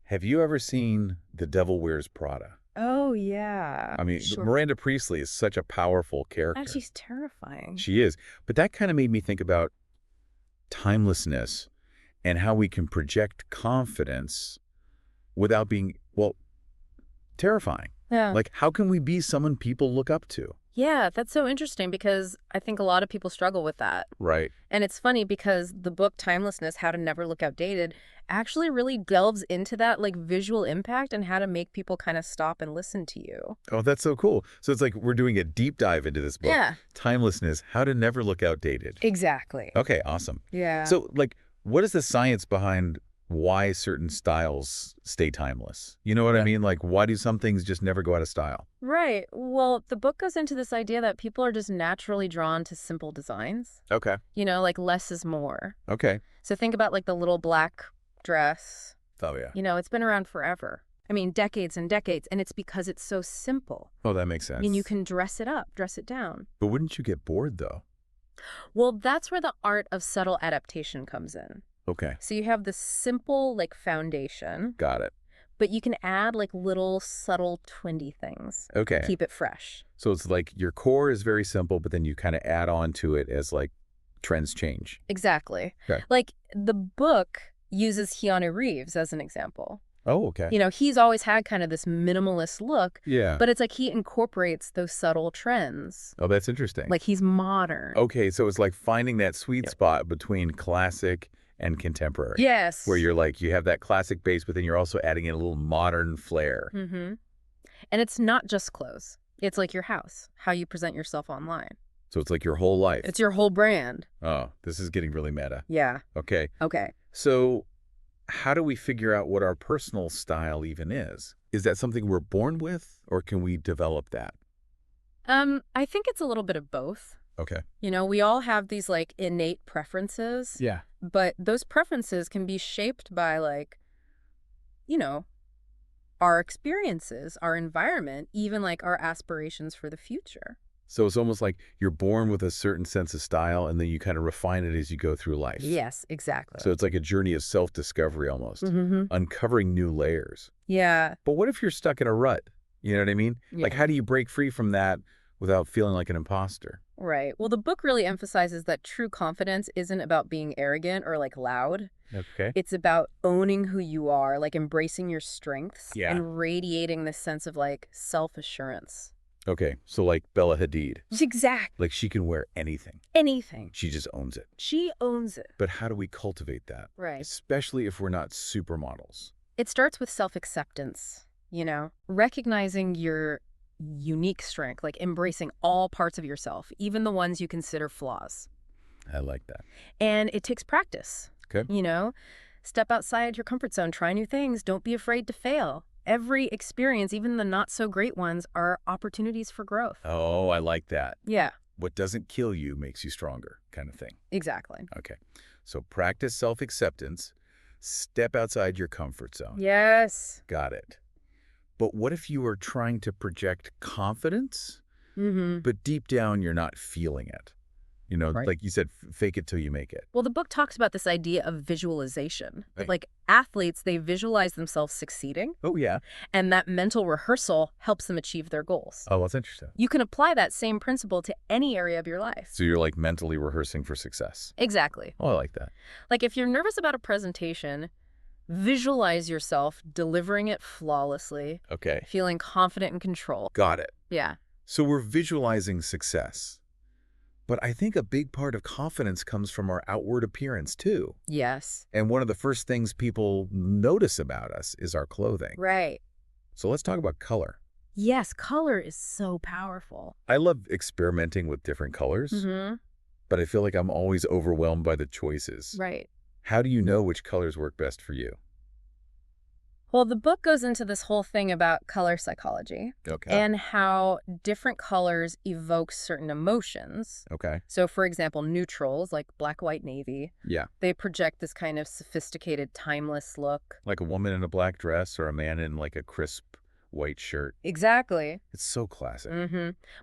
Have you ever seen The Devil Wears Prada? Oh, yeah. I mean, Sure. Miranda Priestley is such a powerful And character. she's terrifying. She is. But that kind of made me think about timelessness and how we can project confidence without being, well, terrifying. Yeah. Like, how can we be someone people look up to? Yeah, that's so interesting because I think a lot of people struggle with that. Right. And it's funny because the book Timelessness, How to Never Look Outdated, actually really delves into that like visual impact and how to make people kind of stop and listen to you. Oh, that's so cool. So it's like we're doing a deep dive into this book. Yeah. Timelessness, How to Never Look Outdated. Exactly. Okay, awesome. Yeah. So, like, what is the science behind why certain styles stay timeless? You know what I mean? Like, why do some things just never go out of style? Right. Well, the book goes into this idea that people are just naturally drawn to simple designs. Okay. Like less is more. Okay. So think about like the little black dress. Oh, yeah. It's been around forever. I mean, decades and decades, and it's because it's so simple. Oh, that makes sense. I mean, you can dress it up, dress it down. But wouldn't you get bored, though? Well, that's where the art of subtle adaptation comes in. Okay. So you have this simple, like, foundation, Got it. but you can add, like, little subtle twindy things. Okay. Keep it fresh. So it's like your core is very simple, but then you kind of add on to it as, like, trends change. Exactly. Okay. Like, the book uses Keanu Reeves as an example. Oh, okay. He's always had kind of this minimalist look, Yeah. but it's like he incorporates those subtle trends. Oh, that's interesting. Like, he's modern. Okay, so it's like finding that sweet spot between classic and contemporary. Yes. Where you're like, you have that classic base, but then you're also adding in a little modern flair. Mm-hmm. And it's not just clothes. It's like your house, how you present yourself online. So it's like your whole life. It's your whole brand. Oh, this is getting really meta. Yeah. Okay. Okay. So how do we figure out what our personal style even is? Is that something we're born with, or can we develop that? I think it's a little bit of both. Okay. We all have these like innate preferences. Yeah. But those preferences can be shaped by like, our experiences, our environment, even like our aspirations for the future. So it's almost like you're born with a certain sense of style, and then you kind of refine it as you go through life. Yes, exactly. So it's like a journey of self-discovery almost, Mm-hmm. uncovering new layers. Yeah. But what if you're stuck in a rut? You know what I mean? Yeah. Like, how do you break free from that without feeling like an imposter? Right. Well, the book really emphasizes that true confidence isn't about being arrogant or like loud. Okay. It's about owning who you are, like embracing your strengths and radiating this sense of like self-assurance. Okay, so like Bella Hadid. Exactly. Like, she can wear anything. Anything. She just owns it. She owns it. But how do we cultivate that? Right. Especially if we're not supermodels. It starts with self-acceptance, recognizing your unique strength, like embracing all parts of yourself, even the ones you consider flaws. I like that. And it takes practice. Okay. Step outside your comfort zone, try new things, don't be afraid to fail. Every experience, even the not so great ones, are opportunities for growth. Oh, I like that. Yeah, What doesn't kill you makes you stronger, kind of thing. exactly. Okay. So practice self-acceptance. Step outside your comfort zone. Yes. Got it. But what if you are trying to project confidence, Mm-hmm. but deep down you're not feeling it? Right. Like you said, fake it till you make it. Well, the book talks about this idea of visualization. Right. Like athletes, they visualize themselves succeeding, Oh, yeah. and that mental rehearsal helps them achieve their goals. Oh, that's interesting. You can apply that same principle to any area of your life. So you're like mentally rehearsing for success. Exactly. Oh, I like that. Like if you're nervous about a presentation, visualize yourself delivering it flawlessly, Okay. feeling confident in control. Got it. Yeah. So we're visualizing success. But I think a big part of confidence comes from our outward appearance, too. Yes. And one of the first things people notice about us is our clothing. Right. So let's talk about color. Yes, color is so powerful. I love experimenting with different colors, Mm-hmm. but I feel like I'm always overwhelmed by the choices. Right. How do you know which colors work best for you? Well, the book goes into this whole thing about color psychology Okay. and how different colors evoke certain emotions. Okay. So, for example, neutrals like black, white, navy, Yeah. they project this kind of sophisticated, timeless look. Like a woman in a black dress or a man in like a crisp white shirt. Exactly. It's so classic.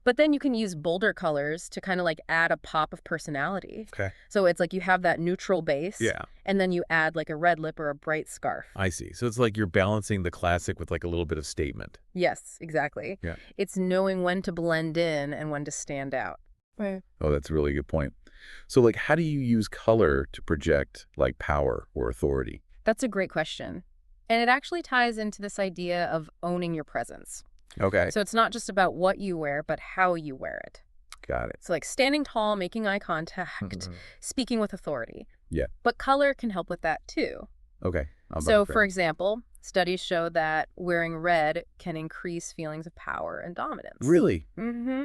But then you can use bolder colors to kind of like add a pop of personality. Okay. So it's like you have that neutral base, Yeah. and then you add like a red lip or a bright scarf. I see. So it's like you're balancing the classic with like a little bit of statement. Yes, exactly. Yeah. It's knowing when to blend in and when to stand out. Right. Oh, that's a really good point. So like how do you use color to project like power or authority? That's a great question. And it actually ties into this idea of owning your presence. Okay. So it's not just about what you wear, but how you wear it. Got it. So like standing tall, making eye contact, speaking with authority. Yeah. But color can help with that too. Okay. So for example, studies show that wearing red can increase feelings of power and dominance. Really? Mm-hmm.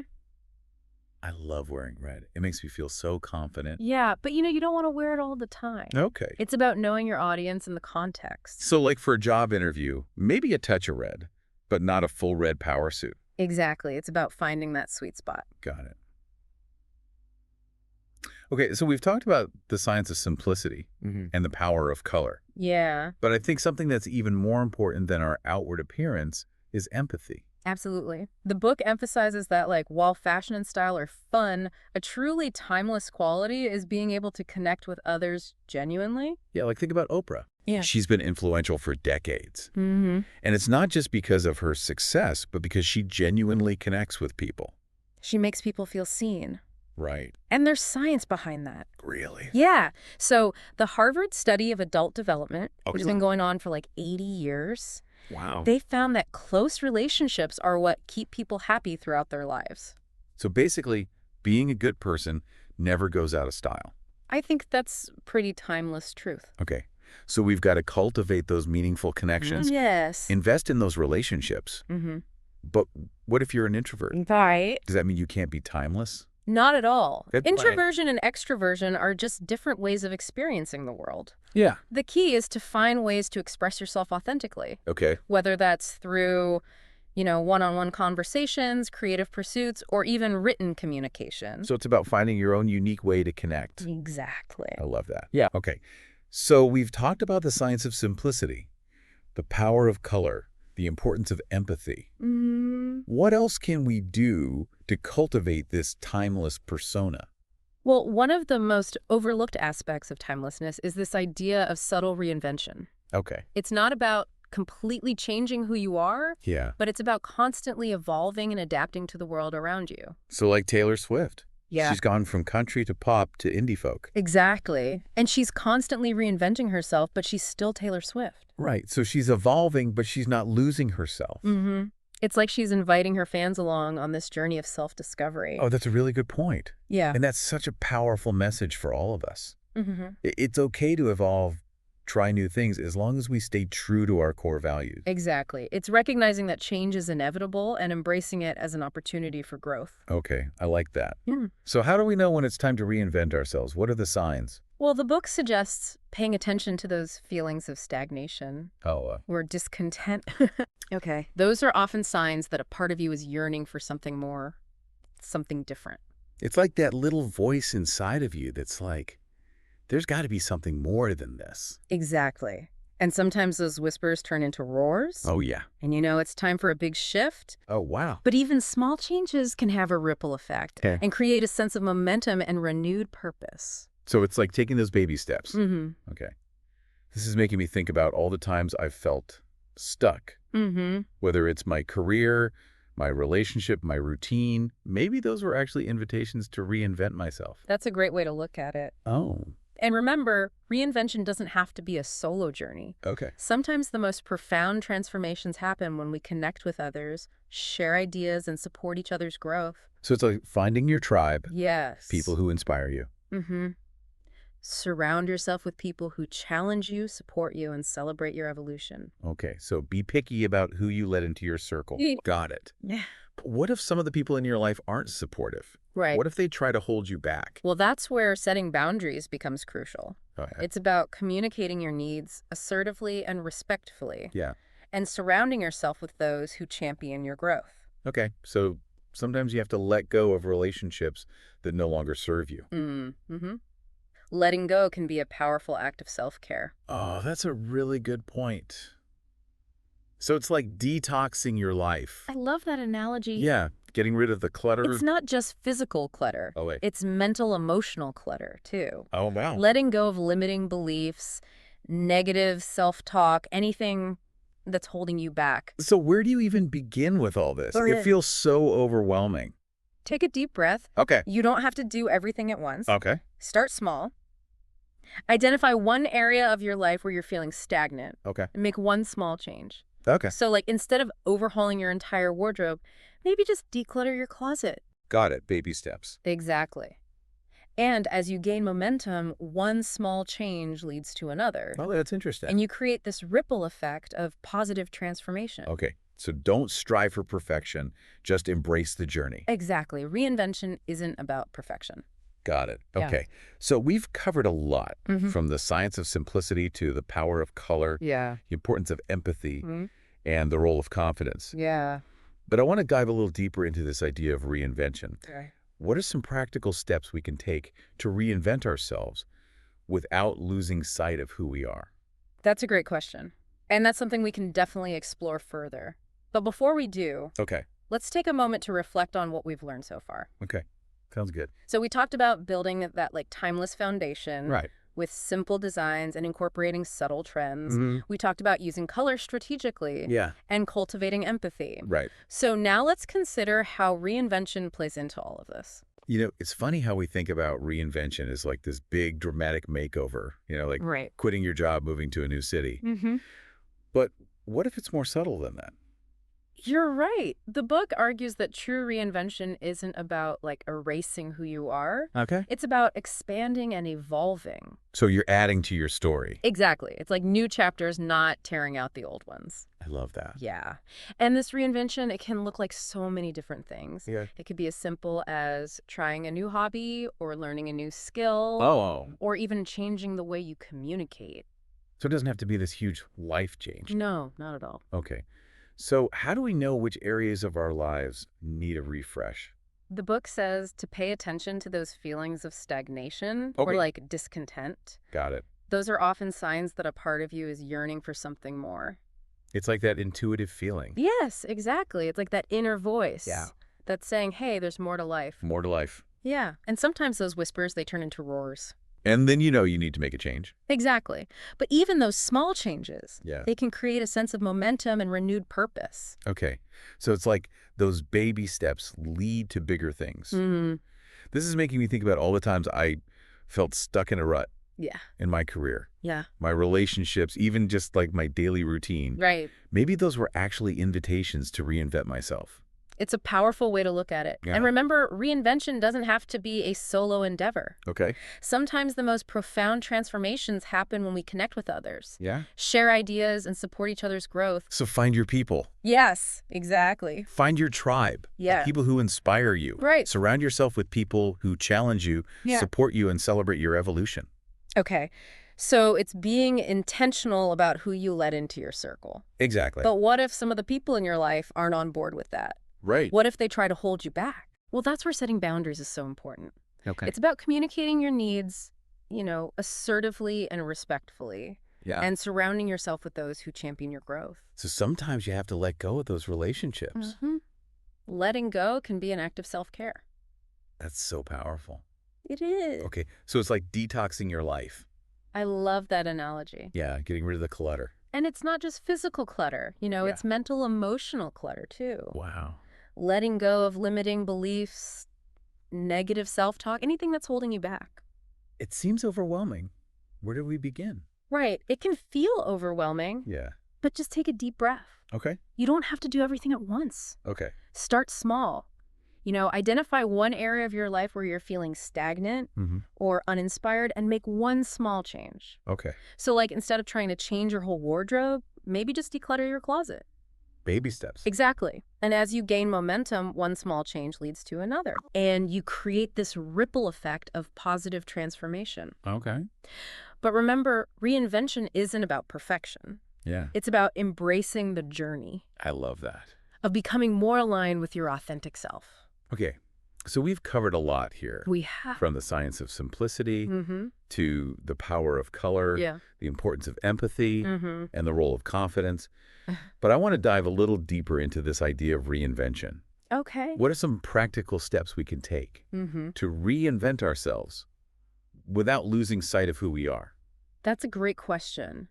I love wearing red. It makes me feel so confident. Yeah, but you don't want to wear it all the time. Okay. It's about knowing your audience and the context. So like for a job interview, maybe a touch of red, but not a full red power suit. Exactly. It's about finding that sweet spot. Got it. Okay, so we've talked about the science of simplicity and the power of color. Yeah, But I think something that's even more important than our outward appearance is empathy. absolutely. The book emphasizes that, like, while fashion and style are fun, a truly timeless quality is being able to connect with others genuinely. Yeah, like think about Oprah. Yeah. She's been influential for decades. Mm-hmm. And it's not just because of her success, but because she genuinely connects with people. She makes people feel seen. Right. And there's science behind that. Really? Yeah. So the Harvard study of adult development, Oh, which has been going on for like 80 years, Wow. they found that close relationships are what keep people happy throughout their lives. So basically, being a good person never goes out of style. I think that's pretty timeless truth. Okay. So we've got to cultivate those meaningful connections, Yes. invest in those relationships. Mm-hmm. But what if you're an introvert? Right. Does that mean you can't be timeless? Not at all. Good point. Introversion and extroversion are just different ways of experiencing the world. Yeah. The key is to find ways to express yourself authentically, Okay. whether that's through, one-on-one conversations, creative pursuits, or even written communication. So it's about finding your own unique way to connect. Exactly. I love that. Yeah. Okay. So we've talked about the science of simplicity, the power of color, the importance of empathy. What else can we do to cultivate this timeless persona? Well, one of the most overlooked aspects of timelessness is this idea of subtle reinvention. Okay. It's not about completely changing who you are, Yeah. but it's about constantly evolving and adapting to the world around you. So like Taylor Swift. Yeah. She's gone from country to pop to indie folk. Exactly. And she's constantly reinventing herself, but she's still Taylor Swift. Right. So she's evolving, but she's not losing herself. Mm-hmm. It's like she's inviting her fans along on this journey of self-discovery. Oh, that's a really good point. Yeah. And that's such a powerful message for all of us. Mm-hmm. It's okay to evolve, try new things, as long as we stay true to our core values. Exactly. It's recognizing that change is inevitable and embracing it as an opportunity for growth. Okay, I like that. Yeah. So how do we know when it's time to reinvent ourselves? What are the signs? Well, the book suggests paying attention to those feelings of stagnation or discontent. Okay. Those are often signs that a part of you is yearning for something more, something different. It's like that little voice inside of you that's like, there's got to be something more than this. Exactly. And sometimes those whispers turn into roars. Oh, yeah. And it's time for a big shift. Oh, wow. But even small changes can have a ripple effect and create a sense of momentum and renewed purpose. So it's like taking those baby steps. Mm-hmm. Okay. This is making me think about all the times I've felt stuck. Mm-hmm. Whether it's my career, my relationship, my routine, maybe those were actually invitations to reinvent myself. That's a great way to look at it. Oh, And remember, reinvention doesn't have to be a solo journey. okay. Sometimes the most profound transformations happen when we connect with others, share ideas, and support each other's growth. So it's like finding your tribe, Yes. people who inspire you. Mm-hmm. Surround yourself with people who challenge you, support you, and celebrate your evolution. Okay, so be picky about who you let into your circle. Got it. Yeah. But what if some of the people in your life aren't supportive? Right. What if they try to hold you back? Well, that's where setting boundaries becomes crucial. Oh, yeah. It's about communicating your needs assertively and respectfully, Yeah. and surrounding yourself with those who champion your growth. Okay, so sometimes you have to let go of relationships that no longer serve you. Mm-hmm. Letting go can be a powerful act of self-care. Oh, that's a really good point. So it's like detoxing your life. I love that analogy. Yeah, getting rid of the clutter. It's not just physical clutter. Oh, wait. It's mental, emotional clutter, too. Oh, wow. Letting go of limiting beliefs, negative self-talk, anything that's holding you back. So where do you even begin with all this? It feels so overwhelming. Take a deep breath. Okay. You don't have to do everything at once. Okay. Start small. Identify one area of your life where you're feeling stagnant. Okay. And make one small change. Okay. So, like, instead of overhauling your entire wardrobe, maybe just declutter your closet. Got it. Baby steps. Exactly. And as you gain momentum, one small change leads to another. Oh, that's interesting. And you create this ripple effect of positive transformation. Okay. So don't strive for perfection. Just embrace the journey. Exactly. Reinvention isn't about perfection. Got it. Yeah. Okay. So we've covered a lot, from the science of simplicity to the power of color, Yeah. the importance of empathy, and the role of confidence. Yeah. But I want to dive a little deeper into this idea of reinvention. Okay. What are some practical steps we can take to reinvent ourselves without losing sight of who we are? That's a great question. And that's something we can definitely explore further. But before we do, Okay. let's take a moment to reflect on what we've learned so far. Okay. Sounds good. So we talked about building that like timeless foundation Right. with simple designs and incorporating subtle trends. We talked about using color strategically Yeah. and cultivating empathy. Right. So now let's consider how reinvention plays into all of this. You know, it's funny how we think about reinvention as like this big dramatic makeover, like Right. quitting your job, moving to a new city. But what if it's more subtle than that? You're right. The book argues that true reinvention isn't about like erasing who you are. Okay. It's about expanding and evolving. So you're adding to your story. Exactly. It's like new chapters, not tearing out the old ones. I love that. Yeah. And this reinvention, it can look like so many different things. Yeah. It could be as simple as trying a new hobby or learning a new skill. Oh. Or even changing the way you communicate. So it doesn't have to be this huge life change. No, not at all. Okay. So how do we know which areas of our lives need a refresh? The book says to pay attention to those feelings of stagnation Okay. or like discontent. Got it. Those are often signs that a part of you is yearning for something more. It's like that intuitive feeling. Yes, exactly. It's like that inner voice. Yeah. That's saying, hey, there's more to life. More to life. Yeah. And sometimes those whispers, they turn into roars. And then you need to make a change. Exactly. But even those small changes, Yeah. they can create a sense of momentum and renewed purpose. Okay. So it's like those baby steps lead to bigger things. This is making me think about all the times I felt stuck in a rut. Yeah. In my career. Yeah. My relationships, even just like my daily routine. Right. Maybe those were actually invitations to reinvent myself. It's a powerful way to look at it. Yeah. And remember, reinvention doesn't have to be a solo endeavor. Okay. Sometimes the most profound transformations happen when we connect with others. Yeah. Share ideas and support each other's growth. So find your people. Yes, exactly. Find your tribe. Yeah. The people who inspire you. Right. Surround yourself with people who challenge you, support you, and celebrate your evolution. Okay. So it's being intentional about who you let into your circle. Exactly. But what if some of the people in your life aren't on board with that? Right. What if they try to hold you back? Well, that's where setting boundaries is so important. Okay. It's about communicating your needs, assertively and respectfully. Yeah. And surrounding yourself with those who champion your growth. So sometimes you have to let go of those relationships. Letting go can be an act of self-care. That's so powerful. It is. Okay. So it's like detoxing your life. I love that analogy. Yeah. Getting rid of the clutter. And it's not just physical clutter. It's mental, emotional clutter, too. Wow. Letting go of limiting beliefs, negative self-talk, anything that's holding you back. It seems overwhelming. Where do we begin? Right. It can feel overwhelming. Yeah. But just take a deep breath. Okay. You don't have to do everything at once. Okay. Start small. Identify one area of your life where you're feeling stagnant or uninspired and make one small change. Okay. So like instead of trying to change your whole wardrobe, maybe just declutter your closet. Baby steps. Exactly. And as you gain momentum, one small change leads to another. And you create this ripple effect of positive transformation. Okay. But remember, reinvention isn't about perfection. Yeah. It's about embracing the journey I love that. of becoming more aligned with your authentic self. Okay. So we've covered a lot here. We have. From the science of simplicity Mm-hmm. to the power of color, Yeah. the importance of empathy, Mm-hmm. and the role of confidence. But I want to dive a little deeper into this idea of reinvention. Okay. What are some practical steps we can take Mm-hmm. to reinvent ourselves without losing sight of who we are? That's a great question.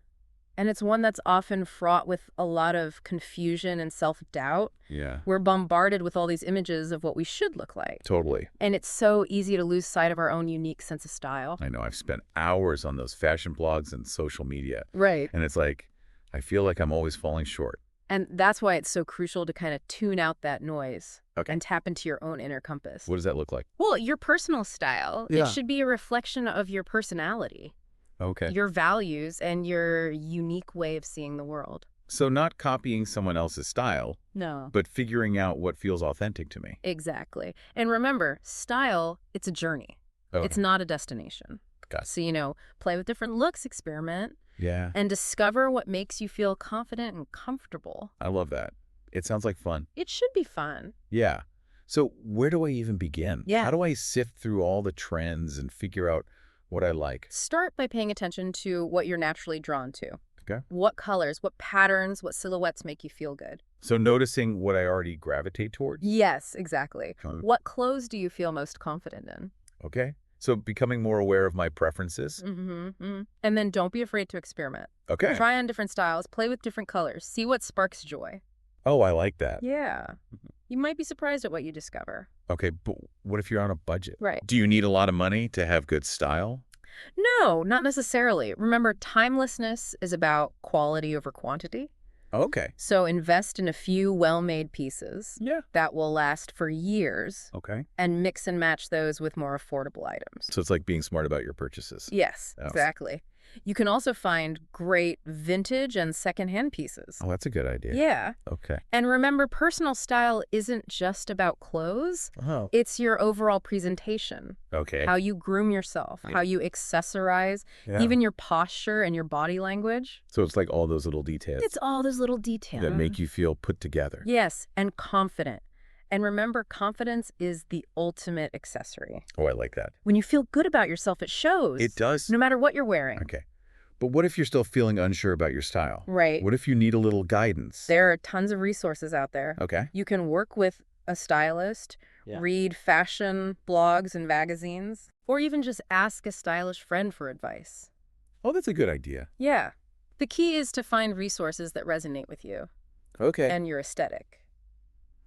And it's one that's often fraught with a lot of confusion and self-doubt. Yeah, We're bombarded with all these images of what we should look like. totally. And it's so easy to lose sight of our own unique sense of style. I know I've spent hours on those fashion blogs and social media, Right. and it's like, I feel like I'm always falling short. And that's why it's so crucial to kind of tune out that noise Okay. and tap into your own inner compass. What does that look like? Well, your personal style, Yeah. it should be a reflection of your personality, Okay. your values, and your unique way of seeing the world. So not copying someone else's style, No. but figuring out what feels authentic to me. Exactly. And remember, style, it's a journey. Okay. It's not a destination. Got it. So, play with different looks, experiment, Yeah, and discover what makes you feel confident and comfortable. I love that. It sounds like fun. It should be fun. Yeah. So where do I even begin? Yeah. How do I sift through all the trends and figure out what I like? Start by paying attention to what you're naturally drawn to. Okay. What colors, what patterns, what silhouettes make you feel good. So noticing what I already gravitate towards? Yes, exactly. Okay. What clothes do you feel most confident in? Okay. So becoming more aware of my preferences? Mm-hmm. And then don't be afraid to experiment. Okay. Try on different styles, play with different colors, see what sparks joy. Oh, I like that. Yeah. You might be surprised at what you discover. Okay, but what if you're on a budget? Right. Do you need a lot of money to have good style? No, not necessarily. Remember, timelessness is about quality over quantity. Okay. So invest in a few well-made pieces Yeah. that will last for years Okay. and mix and match those with more affordable items. So it's like being smart about your purchases. Yes, Oh. exactly. You can also find great vintage and secondhand pieces. Oh, that's a good idea. Yeah. Okay. And remember, personal style isn't just about clothes. Oh. It's your overall presentation, Okay. how you groom yourself, how you accessorize, Yeah. even your posture and your body language. So it's like all those little details It's all those little details. that make you feel put together. Yes, and confident. And remember, confidence is the ultimate accessory. Oh, I like that. When you feel good about yourself, it shows. It does. No matter what you're wearing. Okay. But what if you're still feeling unsure about your style? Right. What if you need a little guidance? There are tons of resources out there. Okay. You can work with a stylist, read fashion blogs and magazines, or even just ask a stylish friend for advice. Oh, that's a good idea. Yeah. The key is to find resources that resonate with you Okay. and your aesthetic.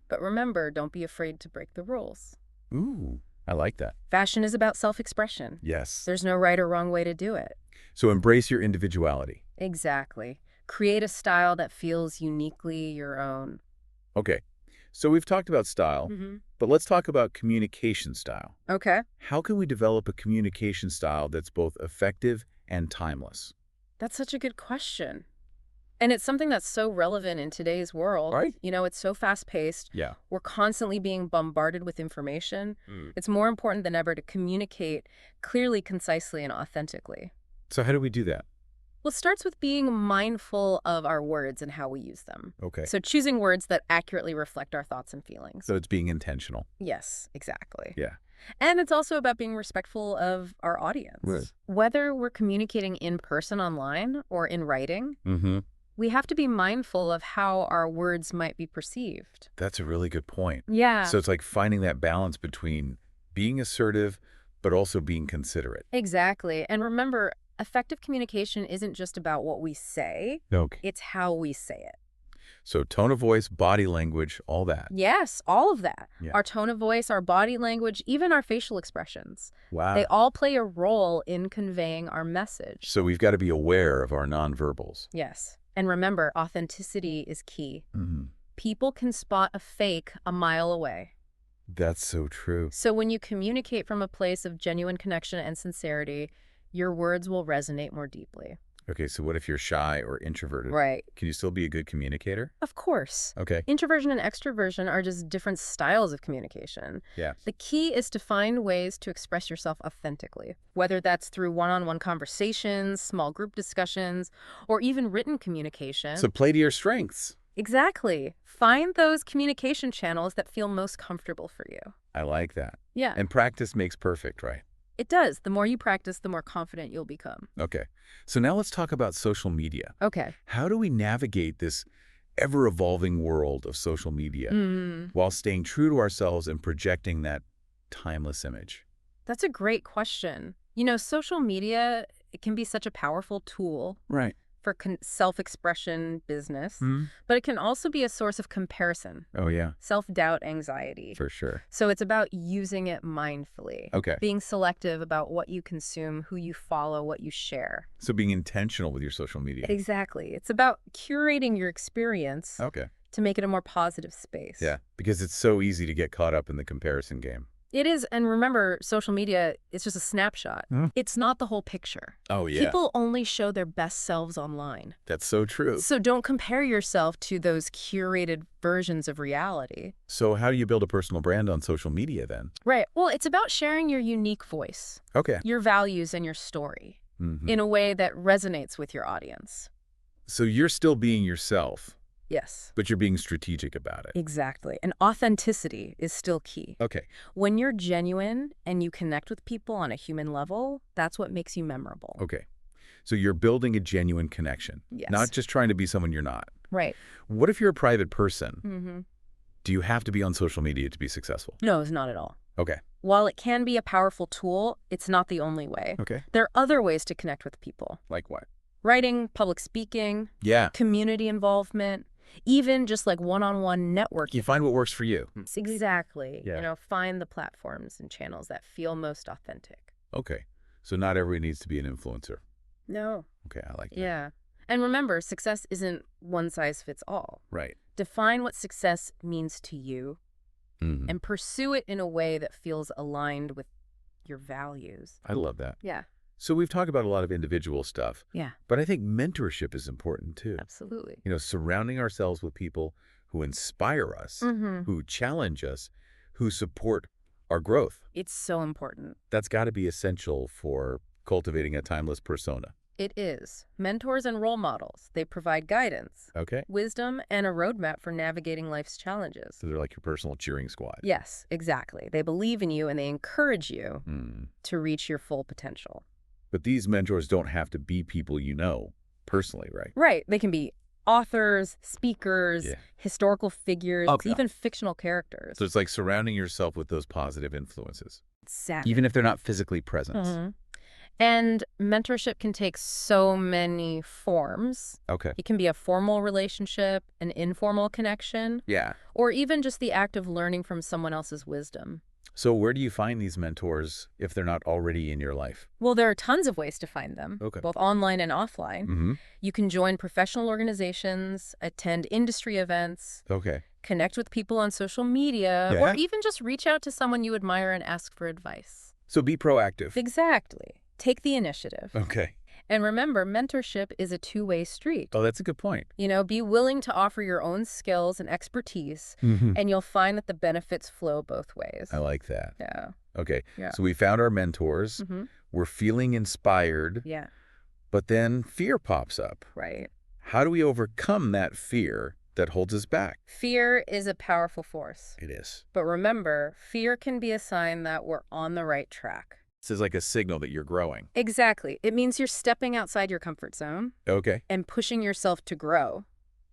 But remember, don't be afraid to break the rules. Ooh, I like that. Fashion is about self-expression. Yes. There's no right or wrong way to do it. So embrace your individuality. Exactly. Create a style that feels uniquely your own. Okay. So we've talked about style, but let's talk about communication style. Okay. How can we develop a communication style that's both effective and timeless? That's such a good question. And it's something that's so relevant in today's world. Right. It's so fast-paced. Yeah. We're constantly being bombarded with information. It's more important than ever to communicate clearly, concisely, and authentically. So how do we do that? Well, it starts with being mindful of our words and how we use them. Okay. So choosing words that accurately reflect our thoughts and feelings. So it's being intentional. Yes, exactly. Yeah. And it's also about being respectful of our audience. Right. Whether we're communicating in person online or in writing, we have to be mindful of how our words might be perceived. That's a really good point. Yeah. So it's like finding that balance between being assertive, but also being considerate. Exactly. And remember, effective communication isn't just about what we say. Okay. It's how we say it. So tone of voice, body language, all that. Yes, all of that. Yeah. Our tone of voice, our body language, even our facial expressions. Wow. They all play a role in conveying our message. So we've got to be aware of our nonverbals. Yes. And remember, authenticity is key. People can spot a fake a mile away. That's so true. So when you communicate from a place of genuine connection and sincerity, your words will resonate more deeply. Okay, so what if you're shy or introverted? Right. Can you still be a good communicator? Of course. Okay. Introversion and extroversion are just different styles of communication. Yeah. The key is to find ways to express yourself authentically, whether that's through one-on-one conversations, small group discussions, or even written communication. So play to your strengths. Exactly. Find those communication channels that feel most comfortable for you. I like that. Yeah. And practice makes perfect, right? It does. The more you practice, the more confident you'll become. Okay. So now let's talk about social media. Okay. How do we navigate this ever-evolving world of social media while staying true to ourselves and projecting that timeless image? That's a great question. You know, social media, it can be such a powerful tool Right. for self-expression business, but it can also be a source of comparison, Oh, yeah, self-doubt, anxiety. for sure. So it's about using it mindfully, Okay. being selective about what you consume, who you follow, what you share. So being intentional with your social media. Exactly. It's about curating your experience Okay. to make it a more positive space. Yeah, because it's so easy to get caught up in the comparison game. It is, and remember, social media is just a snapshot. It's not the whole picture. Oh, yeah. People only show their best selves online. That's so true. So don't compare yourself to those curated versions of reality. So how do you build a personal brand on social media then? Right. Well, it's about sharing your unique voice, Okay. your values, and your story in a way that resonates with your audience. So you're still being yourself, Yes. but you're being strategic about it. Exactly. And authenticity is still key. Okay. When you're genuine and you connect with people on a human level, that's what makes you memorable. Okay. So you're building a genuine connection. Yes. Not just trying to be someone you're not. Right. What if you're a private person? Do you have to be on social media to be successful? No, it's not at all. Okay. While it can be a powerful tool, it's not the only way. Okay. There are other ways to connect with people. Like what? Writing, public speaking, Yeah. community involvement, even just like one-on-one networking. You find what works for you. Exactly. Yeah. You know, find the platforms and channels that feel most authentic. Okay. So not everyone needs to be an influencer. No. Okay, I like that. Yeah. And remember, success isn't one size fits all. Right. Define what success means to you and pursue it in a way that feels aligned with your values. I love that. Yeah. So we've talked about a lot of individual stuff, Yeah. but I think mentorship is important too. Absolutely. You know, surrounding ourselves with people who inspire us, who challenge us, who support our growth. It's so important. That's got to be essential for cultivating a timeless persona. It is. Mentors and role models, they provide guidance, Okay? wisdom, and a roadmap for navigating life's challenges. So they're like your personal cheering squad. Yes, exactly. They believe in you and they encourage you to reach your full potential. But these mentors don't have to be people you know personally, right? Right. They can be authors, speakers, historical figures, even fictional characters. So it's like surrounding yourself with those positive influences. Exactly. Even if they're not physically present. And mentorship can take so many forms. Okay. It can be a formal relationship, an informal connection, Yeah. or even just the act of learning from someone else's wisdom. So where do you find these mentors if they're not already in your life? Well, there are tons of ways to find them, Okay. both online and offline. You can join professional organizations, attend industry events, Okay. connect with people on social media, or even just reach out to someone you admire and ask for advice. So be proactive. Exactly. Take the initiative. Okay. And remember, mentorship is a two-way street. Oh, that's a good point. You know, be willing to offer your own skills and expertise, and you'll find that the benefits flow both ways. I like that. Yeah. Okay. Yeah. So we found our mentors. We're feeling inspired. Yeah. But then fear pops up. Right. How do we overcome that fear that holds us back? Fear is a powerful force. It is. But remember, fear can be a sign that we're on the right track. This is like a signal that you're growing. Exactly. It means you're stepping outside your comfort zone Okay. and pushing yourself to grow.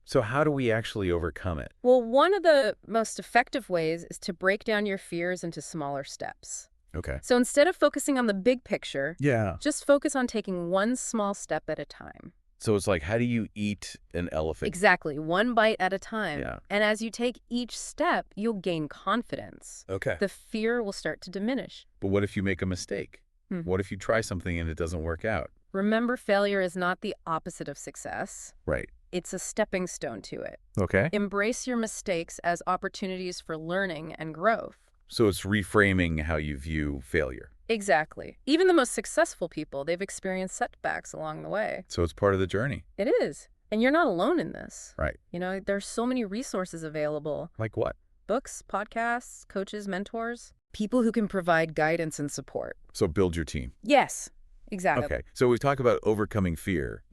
So how do we actually overcome it? Well, one of the most effective ways is to break down your fears into smaller steps. Okay. So instead of focusing on the big picture, Yeah. just focus on taking one small step at a time. So it's like, how do you eat an elephant? Exactly. One bite at a time. Yeah. And as you take each step, you'll gain confidence. Okay. The fear will start to diminish. But what if you make a mistake? What if you try something and it doesn't work out? Remember, failure is not the opposite of success. Right. It's a stepping stone to it. Okay. Embrace your mistakes as opportunities for learning and growth. So it's reframing how you view failure. Exactly. Even the most successful people, they've experienced setbacks along the way. So it's part of the journey. It is. And you're not alone in this. Right. You know, there's so many resources available. Like what? Books, podcasts, coaches, mentors, people who can provide guidance and support. So build your team. Yes, exactly. Okay. So we've talked about overcoming fear,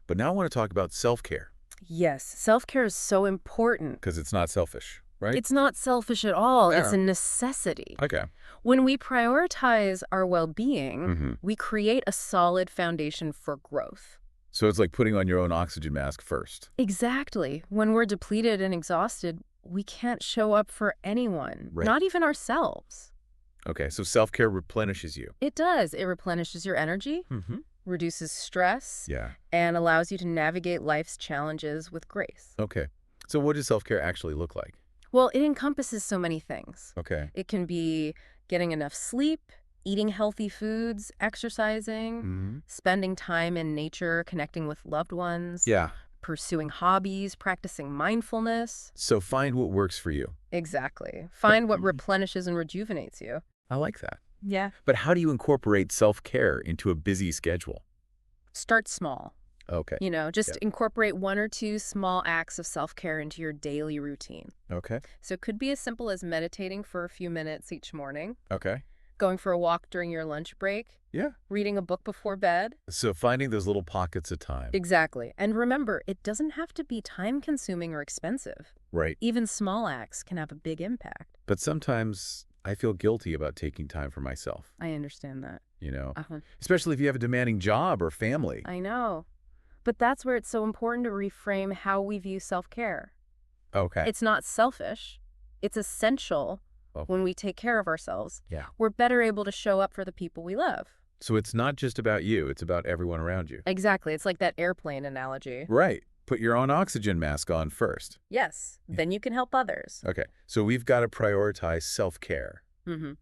but now I want to talk about self-care. Yes, self-care is so important. Because it's not selfish, right? It's not selfish at all. Yeah. It's a necessity. Okay. When we prioritize our well-being, Mm-hmm. we create a solid foundation for growth. So it's like putting on your own oxygen mask first. Exactly. When we're depleted and exhausted, we can't show up for anyone, Right. not even ourselves. Okay, so self-care replenishes you. It does. It replenishes your energy, Mm-hmm. reduces stress, Yeah. and allows you to navigate life's challenges with grace. Okay. So what does self-care actually look like? Well, it encompasses so many things. Okay. It can be getting enough sleep, eating healthy foods, exercising, Mm-hmm. spending time in nature, connecting with loved ones, Yeah. pursuing hobbies, practicing mindfulness. So find what works for you. Exactly. Find what replenishes and rejuvenates you. I like that. Yeah. But how do you incorporate self-care into a busy schedule? Start small. Okay. Just incorporate 1 or 2 small acts of self-care into your daily routine. Okay. So it could be as simple as meditating for a few minutes each morning, Okay. going for a walk during your lunch break, Yeah. reading a book before bed. So finding those little pockets of time. Exactly. And remember, it doesn't have to be time-consuming or expensive. Right. Even small acts can have a big impact. But sometimes I feel guilty about taking time for myself, I understand that. especially if you have a demanding job or family. I know. But that's where it's so important to reframe how we view self-care. Okay. It's not selfish. It's essential. Oh. When we take care of ourselves, Yeah. we're better able to show up for the people we love. So it's not just about you, it's about everyone around you. Exactly. It's like that airplane analogy. Right. Put your own oxygen mask on first. Yes. Then you can help others. Okay. So we've got to prioritize self-care. Mm-hmm.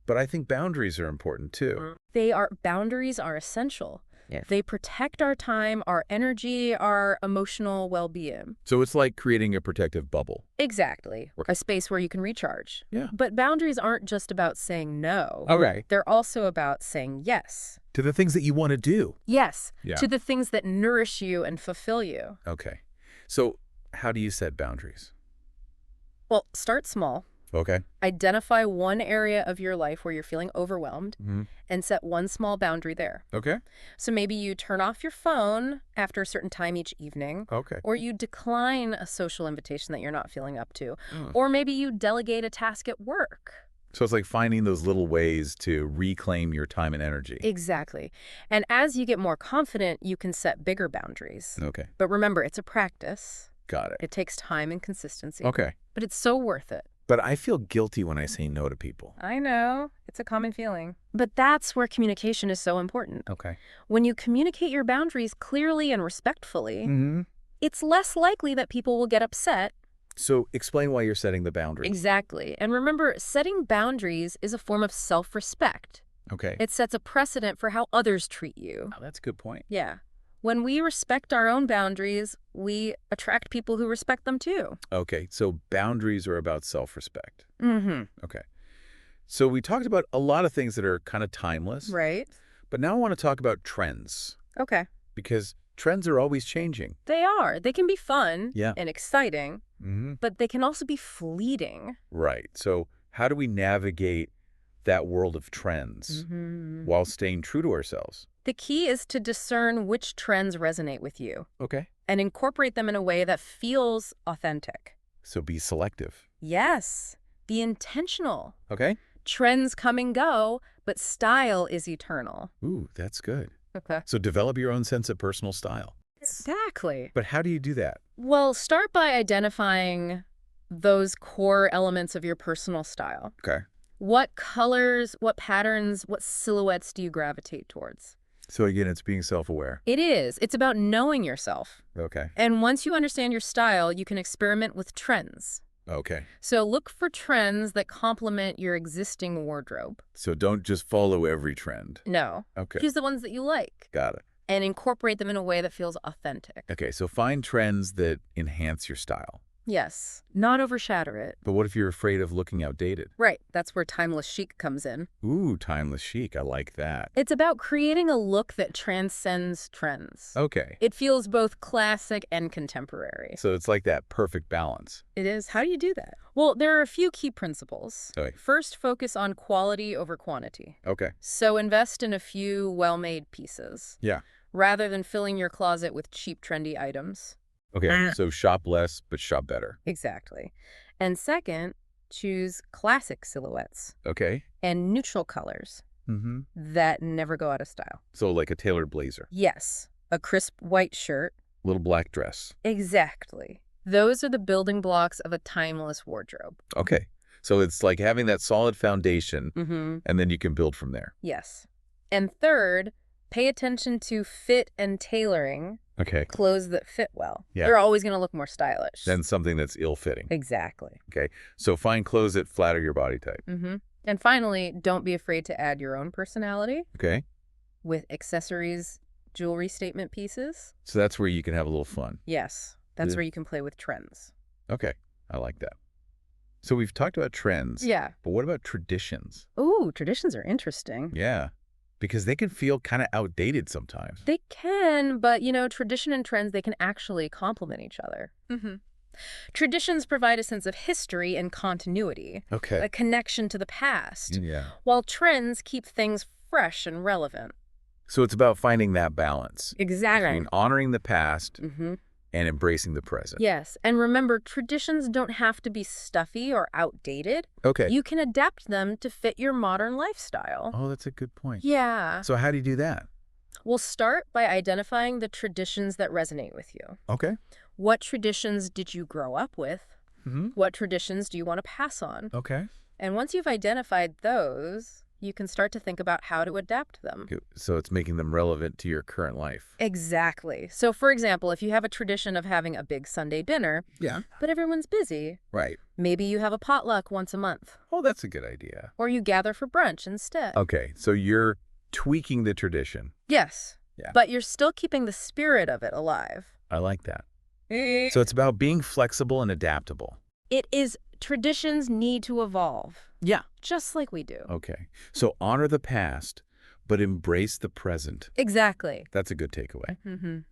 But I think boundaries are important too. Boundaries are essential. Yeah. They protect our time, our energy, our emotional well-being. So it's like creating a protective bubble. Exactly. A space where you can recharge. Yeah. But boundaries aren't just about saying no. Okay. They're also about saying yes. To the things that you want to do. Yes. Yeah. To the things that nourish you and fulfill you. Okay. So how do you set boundaries? Well, start small. Okay. Identify one area of your life where you're feeling overwhelmed Mm-hmm. and set one small boundary there. Okay. So maybe you turn off your phone after a certain time each evening. Okay. Or you decline a social invitation that you're not feeling up to. Mm. Or maybe you delegate a task at work. So it's like finding those little ways to reclaim your time and energy. Exactly. And as you get more confident, you can set bigger boundaries. Okay. But remember, it's a practice. Got it. It takes time and consistency. Okay. But it's so worth it. But I feel guilty when I say no to people. I know. It's a common feeling. But that's where communication is so important. Okay. When you communicate your boundaries clearly and respectfully, Mm-hmm. it's less likely that people will get upset. So explain why you're setting the boundaries. Exactly. And remember, setting boundaries is a form of self-respect. Okay. It sets a precedent for how others treat you. Oh, that's a good point. Yeah. When we respect our own boundaries, we attract people who respect them too. Okay. So boundaries are about self-respect. Mm-hmm. Okay. So we talked about a lot of things that are kind of timeless. Right. But now I want to talk about trends. Okay. Because trends are always changing. They are. They can be fun Yeah. and exciting, Mm-hmm. but they can also be fleeting. Right. So how do we navigate that world of trends while staying true to ourselves? The key is to discern which trends resonate with you Okay. and incorporate them in a way that feels authentic. So be selective. Yes. Be intentional. Okay. Trends come and go, but style is eternal. Ooh, that's good. Okay. So develop your own sense of personal style. Exactly. But how do you do that? Well, start by identifying those core elements of your personal style. Okay. What colors, what patterns, what silhouettes do you gravitate towards? So again, it's being self-aware. It is. It's about knowing yourself. Okay. And once you understand your style, you can experiment with trends. Okay. So look for trends that complement your existing wardrobe. So don't just follow every trend. No. Okay. Choose the ones that you like Got it. and incorporate them in a way that feels authentic. Okay. So find trends that enhance your style. Yes. Not overshadow it. But what if you're afraid of looking outdated? Right. That's where timeless chic comes in. Ooh, timeless chic. I like that. It's about creating a look that transcends trends. Okay. It feels both classic and contemporary. So it's like that perfect balance. It is. How do you do that? Well, there are a few key principles. Okay. First, focus on quality over quantity. Okay. So invest in a few well-made pieces. Yeah. Rather than filling your closet with cheap, trendy items. Okay, so shop less, but shop better. Exactly. And second, choose classic silhouettes. Okay. And neutral colors that never go out of style. So like a tailored blazer. Yes. A crisp white shirt. Little black dress. Exactly. Those are the building blocks of a timeless wardrobe. Okay. So it's like having that solid foundation, and then you can build from there. Yes. And third, pay attention to fit and tailoring. Okay. Clothes that fit well. Yeah. They're always going to look more stylish. Than something that's ill-fitting. Exactly. Okay. So find clothes that flatter your body type. And finally, don't be afraid to add your own personality. Okay. With accessories, jewelry statement pieces. So that's where you can have a little fun. Yes. That's where you can play with trends. Okay. I like that. So we've talked about trends. Yeah. But what about traditions? Ooh, traditions are interesting. Yeah. Because they can feel kind of outdated sometimes. They can, but, tradition and trends, they can actually complement each other. Traditions provide a sense of history and continuity. Okay. A connection to the past. Yeah. While trends keep things fresh and relevant. So it's about finding that balance. Exactly. Between honoring the past and embracing the present. Yes. And remember, traditions don't have to be stuffy or outdated. Okay. You can adapt them to fit your modern lifestyle. Oh, that's a good point. Yeah. So how do you do that? We'll start by identifying the traditions that resonate with you. Okay. What traditions did you grow up with? What traditions do you want to pass on? Okay. And once you've identified those, you can start to think about how to adapt them. So it's making them relevant to your current life. Exactly. So, for example, if you have a tradition of having a big Sunday dinner, but everyone's busy, right? Maybe you have a potluck once a month. Oh, that's a good idea. Or you gather for brunch instead. Okay, so you're tweaking the tradition. Yes. Yeah. But you're still keeping the spirit of it alive. I like that. So it's about being flexible and adaptable. It is. Traditions need to evolve. Yeah. Just like we do. Okay. So honor the past, but embrace the present. Exactly. That's a good takeaway.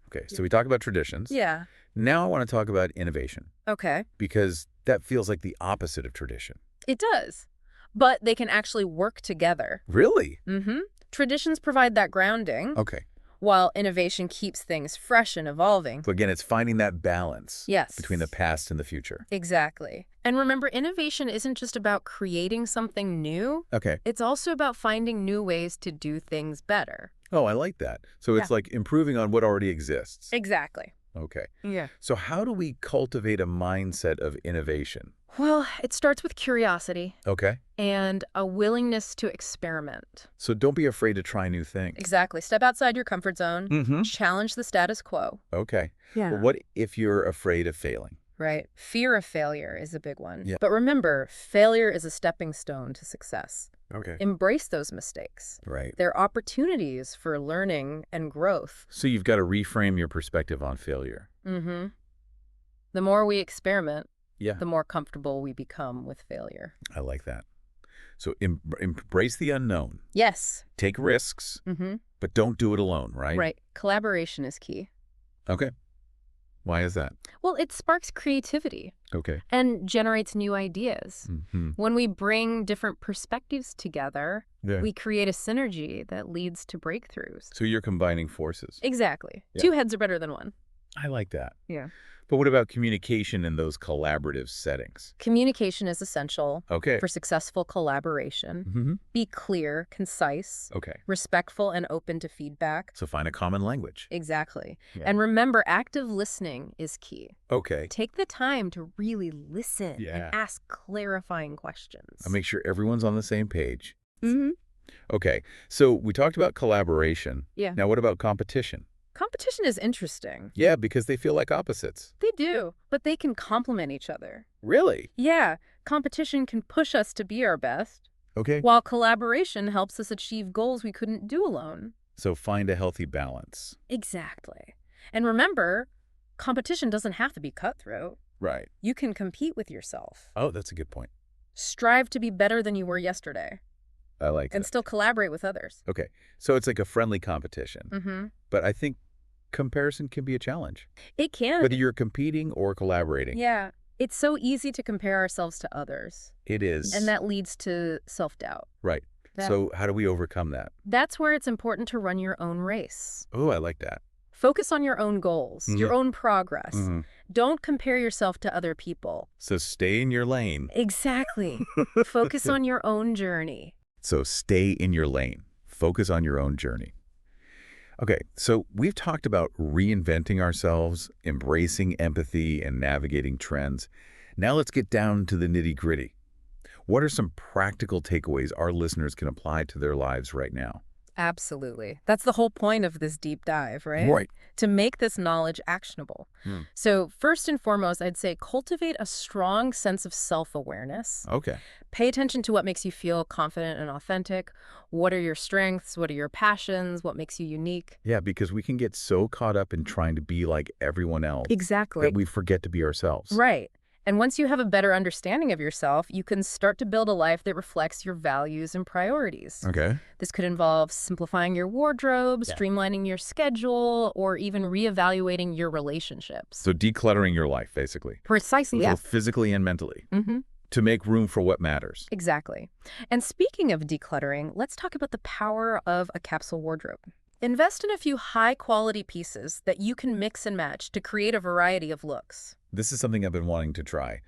Okay, so we talked about traditions. Yeah. Now I want to talk about innovation. Okay. Because that feels like the opposite of tradition. It does. But they can actually work together. Really? Traditions provide that grounding. Okay. While innovation keeps things fresh and evolving. So again, it's finding that balance between the past and the future. Exactly. And remember, innovation isn't just about creating something new. Okay. It's also about finding new ways to do things better. Oh, I like that. So it's like improving on what already exists. Exactly. Okay. Yeah. So how do we cultivate a mindset of innovation? Well, it starts with curiosity. Okay. And a willingness to experiment. So don't be afraid to try new things. Exactly. Step outside your comfort zone. Challenge the status quo. Okay. Yeah. But what if you're afraid of failing? Right. Fear of failure is a big one. Yeah. But remember, failure is a stepping stone to success. Okay. Embrace those mistakes. Right. They're opportunities for learning and growth. So you've got to reframe your perspective on failure. The more we experiment, yeah, the more comfortable we become with failure. I like that. So embrace the unknown. Yes. Take risks, but don't do it alone, right? Right. Collaboration is key. Okay. Why is that? Well, it sparks creativity. Okay. And generates new ideas. When we bring different perspectives together, we create a synergy that leads to breakthroughs. So you're combining forces. Exactly. Yeah. Two heads are better than one. I like that. Yeah. But what about communication in those collaborative settings? Communication is essential for successful collaboration. Be clear, concise, respectful, and open to feedback. So find a common language. Exactly. Yeah. And remember, active listening is key. Okay. Take the time to really listen and ask clarifying questions. I'll make sure everyone's on the same page. Okay. So we talked about collaboration. Yeah. Now what about competition? Competition is interesting. Yeah, because they feel like opposites. They do, but they can complement each other. Really? Yeah, competition can push us to be our best. Okay. While collaboration helps us achieve goals we couldn't do alone. So find a healthy balance. Exactly. And remember, competition doesn't have to be cutthroat. Right. You can compete with yourself. Oh, that's a good point. Strive to be better than you were yesterday. I like that. And still collaborate with others. Okay. So it's like a friendly competition. But I think comparison can be a challenge. It can. Whether you're competing or collaborating. Yeah. It's so easy to compare ourselves to others. It is. And that leads to self-doubt. Right. So how do we overcome that? That's where it's important to run your own race. Oh, I like that. Focus on your own goals, your own progress. Mm-hmm. Don't compare yourself to other people. So stay in your lane. Exactly. Focus on your own journey. So stay in your lane. Focus on your own journey. Okay, so we've talked about reinventing ourselves, embracing empathy, and navigating trends. Now let's get down to the nitty-gritty. What are some practical takeaways our listeners can apply to their lives right now? Absolutely. That's the whole point of this deep dive, right? Right. To make this knowledge actionable. So first and foremost, I'd say cultivate a strong sense of self-awareness. Okay. Pay attention to what makes you feel confident and authentic. What are your strengths? What are your passions? What makes you unique? Yeah, because we can get so caught up in trying to be like everyone else Exactly. that we forget to be ourselves. Right. And once you have a better understanding of yourself, you can start to build a life that reflects your values and priorities. Okay. This could involve simplifying your wardrobe, streamlining your schedule, or even reevaluating your relationships. So decluttering your life, basically. Precisely, yeah. Both physically and mentally. Mm-hmm. To make room for what matters. Exactly. And speaking of decluttering, let's talk about the power of a capsule wardrobe. Invest in a few high-quality pieces that you can mix and match to create a variety of looks. This is something I've been wanting to try.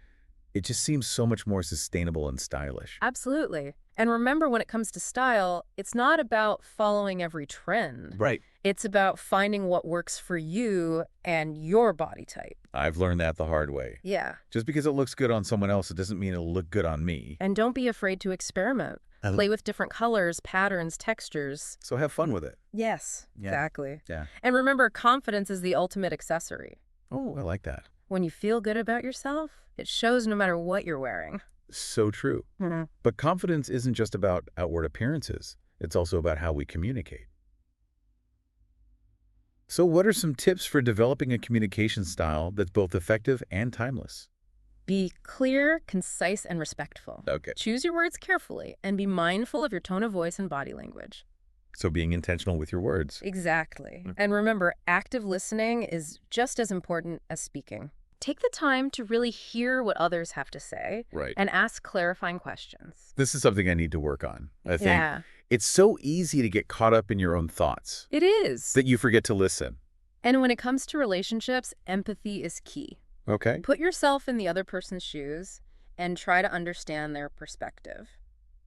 It just seems so much more sustainable and stylish. Absolutely. And remember, when it comes to style, it's not about following every trend. Right. It's about finding what works for you and your body type. I've learned that the hard way. Yeah. Just because it looks good on someone else, it doesn't mean it'll look good on me. And don't be afraid to experiment. Play with different colors, patterns, textures. So have fun with it. Yes, Yeah. exactly. Yeah. And remember, confidence is the ultimate accessory. Oh, I like that. When you feel good about yourself, it shows no matter what you're wearing. So true. Mm-hmm. But confidence isn't just about outward appearances. It's also about how we communicate. So what are some tips for developing a communication style that's both effective and timeless? Be clear, concise, and respectful. Okay. Choose your words carefully and be mindful of your tone of voice and body language. So being intentional with your words. Exactly. And remember, active listening is just as important as speaking. Take the time to really hear what others have to say. Right. And ask clarifying questions. This is something I need to work on. I think Yeah. it's so easy to get caught up in your own thoughts It is. that you forget to listen. And when it comes to relationships, empathy is key. Okay. Put yourself in the other person's shoes and try to understand their perspective.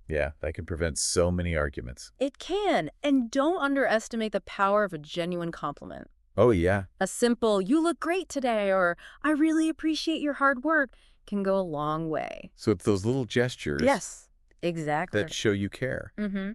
Yeah, that can prevent so many arguments. It can. And don't underestimate the power of a genuine compliment. Oh, yeah. A simple, "You look great today," or "I really appreciate your hard work," can go a long way. So it's those little gestures Yes, exactly. that show you care. Mm-hmm.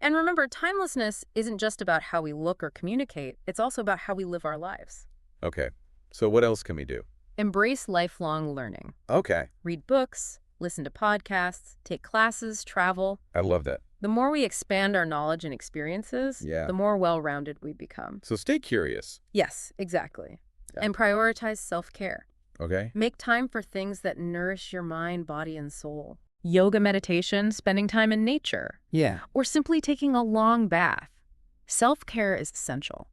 And remember, timelessness isn't just about how we look or communicate. It's also about how we live our lives. Okay. So what else can we do? Embrace lifelong learning. Okay. Read books, listen to podcasts, take classes, travel. I love that. The more we expand our knowledge and experiences, Yeah. the more well-rounded we become. So stay curious. Yes, exactly. Yeah. And prioritize self-care. Okay. Make time for things that nourish your mind, body, and soul. Yoga, meditation, spending time in nature, Yeah. or simply taking a long bath. Self-care is essential.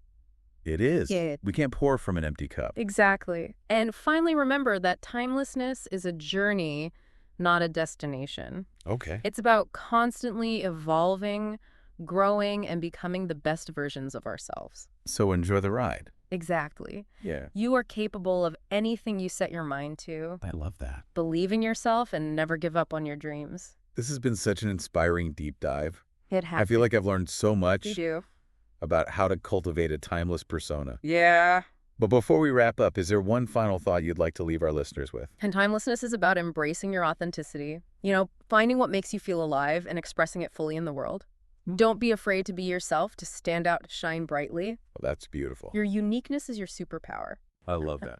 It is. Yeah. We can't pour from an empty cup. Exactly. And finally, remember that timelessness is a journey, not a destination. Okay. It's about constantly evolving, growing, and becoming the best versions of ourselves. So enjoy the ride. Exactly. Yeah. You are capable of anything you set your mind to. I love that. Believe in yourself and never give up on your dreams. This has been such an inspiring deep dive. It I happens. feel like I've learned so much You do. about how to cultivate a timeless persona. Yeah. But before we wrap up, is there one final thought you'd like to leave our listeners with? And timelessness is about embracing your authenticity. Finding what makes you feel alive and expressing it fully in the world. Don't be afraid to be yourself, to stand out, to shine brightly. Well, that's beautiful. Your uniqueness is your superpower. I love that.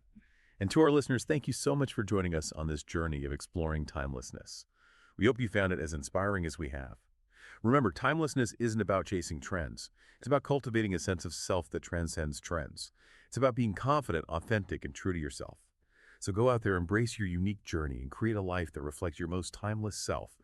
And to our listeners, thank you so much for joining us on this journey of exploring timelessness. We hope you found it as inspiring as we have. Remember, timelessness isn't about chasing trends. It's about cultivating a sense of self that transcends trends. It's about being confident, authentic, and true to yourself. So go out there, embrace your unique journey, and create a life that reflects your most timeless self